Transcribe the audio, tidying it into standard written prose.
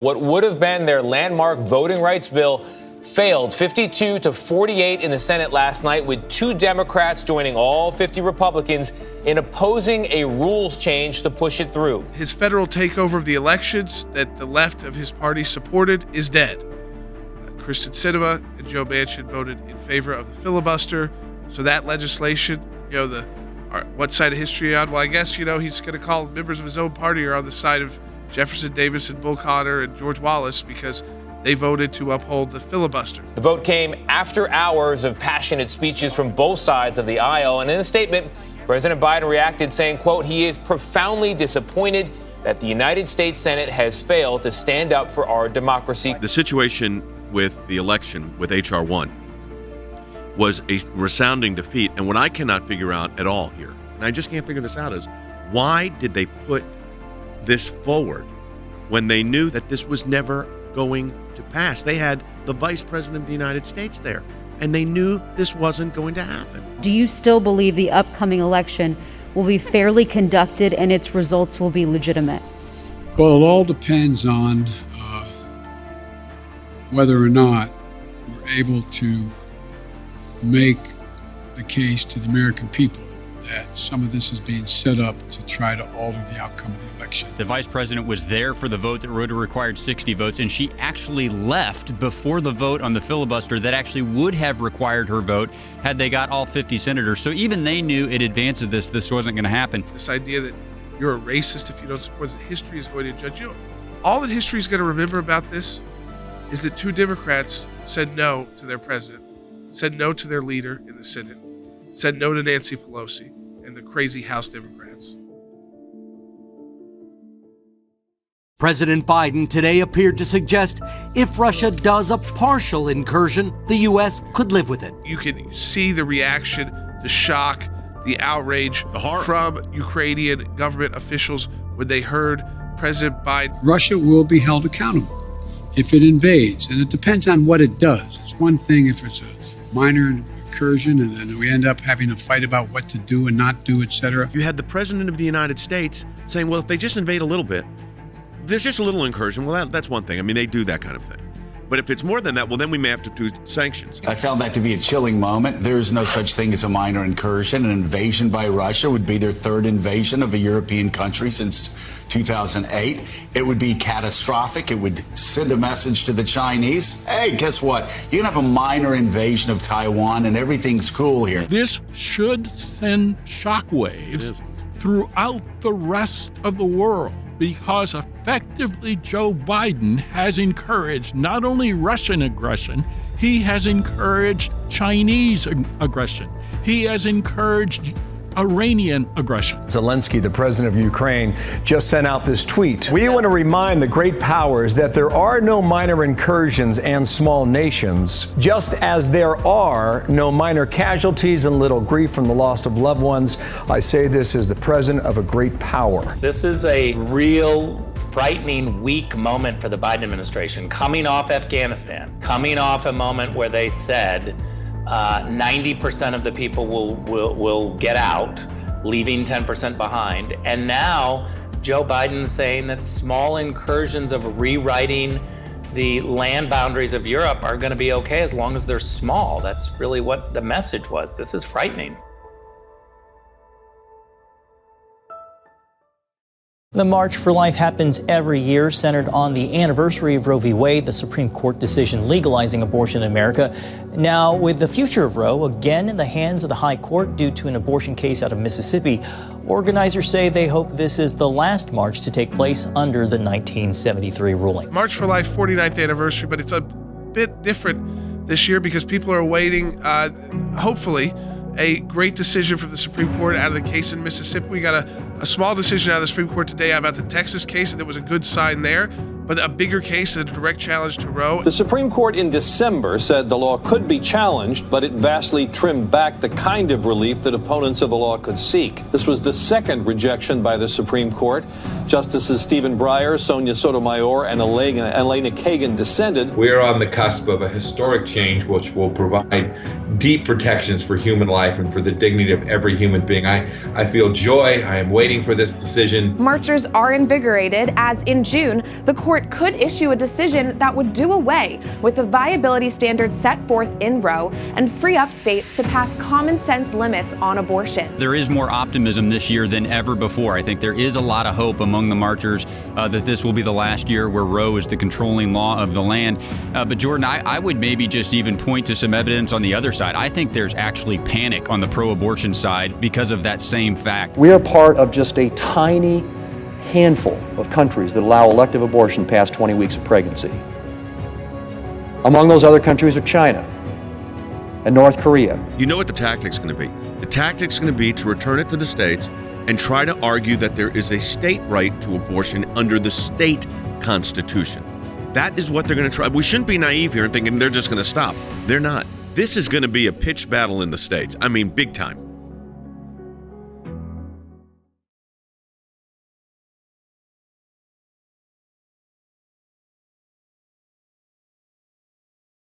What would have been their landmark voting rights bill failed 52-48 in the Senate last night, with 2 Democrats joining all 50 Republicans in opposing a rules change to push it through. His federal takeover of the elections that the left of his party supported is dead. Kyrsten Sinema and Joe Manchin voted in favor of the filibuster. So that legislation, what side of history are you on? Well, I guess, he's going to call members of his own party are on the side of Jefferson Davis and Bull Connor and George Wallace because they voted to uphold the filibuster. The vote came after hours of passionate speeches from both sides of the aisle. And in a statement, President Biden reacted saying, quote, he is profoundly disappointed that the United States Senate has failed to stand up for our democracy. The situation with the election with H.R. 1 was a resounding defeat. And what I cannot figure out at all here, and I just can't figure this out, is why did they put this forward when they knew that this was never going to pass? They had the Vice President of the United States there, and they knew this wasn't going to happen. Do you still believe the upcoming election will be fairly conducted and its results will be legitimate? Well, it all depends on whether or not we're able to make the case to the American people that some of this is being set up to try to alter the outcome of the election. The vice president was there for the vote that would have required 60 votes, and she actually left before the vote on the filibuster that actually would have required her vote had they got all 50 senators. So even they knew in advance of this wasn't going to happen. This idea that you're a racist if you don't support it, history is going to judge you. All that history is going to remember about this is that 2 Democrats said no to their president, said no to their leader in the Senate, said no to Nancy Pelosi and the crazy House Democrats. President Biden today appeared to suggest if Russia does a partial incursion, the U.S. could live with it. You can see the reaction, the shock, the outrage from Ukrainian government officials when they heard President Biden. Russia will be held accountable if it invades, and it depends on what it does. It's one thing if it's a minor incursion and then we end up having a fight about what to do and not do, etc. You had the President of the United States saying, well, if they just invade a little bit, there's just a little incursion. Well, that's one thing. I mean, they do that kind of thing. But if it's more than that, well, then we may have to do sanctions. I found that to be a chilling moment. There is no such thing as a minor incursion. An invasion by Russia would be their 3rd invasion of a European country since 2008. It would be catastrophic. It would send a message to the Chinese. Hey, guess what? You can have a minor invasion of Taiwan and everything's cool here. This should send shockwaves throughout the rest of the world, because effectively Joe Biden has encouraged not only Russian aggression, he has encouraged Chinese aggression. He has encouraged Iranian aggression. Zelensky, the president of Ukraine, just sent out this tweet. We want to remind the great powers that there are no minor incursions and small nations, just as there are no minor casualties and little grief from the loss of loved ones. I say this as the president of a great power. This is a real frightening, weak moment for the Biden administration, coming off Afghanistan, coming off a moment where they said 90% of the people will get out, leaving 10% behind. And now Joe Biden's saying that small incursions of rewriting the land boundaries of Europe are going to be okay as long as they're small. That's really what the message was. This is frightening. The March for Life happens every year, centered on the anniversary of Roe v. Wade, the Supreme Court decision legalizing abortion in America. Now, with the future of Roe again in the hands of the High Court due to an abortion case out of Mississippi, organizers say they hope this is the last march to take place under the 1973 ruling. March for Life 49th anniversary, but it's a bit different this year because people are awaiting, hopefully, a great decision from the Supreme Court out of the case in Mississippi. We got a small decision out of the Supreme Court today about the Texas case, and there was a good sign there. But a bigger case, a direct challenge to Roe. The Supreme Court in December said the law could be challenged, but it vastly trimmed back the kind of relief that opponents of the law could seek. This was the second rejection by the Supreme Court. Justices Stephen Breyer, Sonia Sotomayor, and Elena Kagan dissented. We are on the cusp of a historic change which will provide deep protections for human life and for the dignity of every human being. I feel joy. I am waiting for this decision. Marchers are invigorated as in June, the court Court could issue a decision that would do away with the viability standards set forth in Roe and free up states to pass common sense limits on abortion. There is more optimism this year than ever before. I think there is a lot of hope among the marchers that this will be the last year where Roe is the controlling law of the land. But Jordan, I would maybe just even point to some evidence on the other side. I think there's actually panic on the pro-abortion side because of that same fact. We are part of just a tiny handful of countries that allow elective abortion past 20 weeks of pregnancy. Among those other countries are China and North Korea. You know what the tactic's going to be? The tactic's going to be to return it to the states and try to argue that there is a state right to abortion under the state constitution. That is what they're going to try. We shouldn't be naive here and thinking they're just going to stop. They're not. This is going to be a pitched battle in the states. I mean, big time.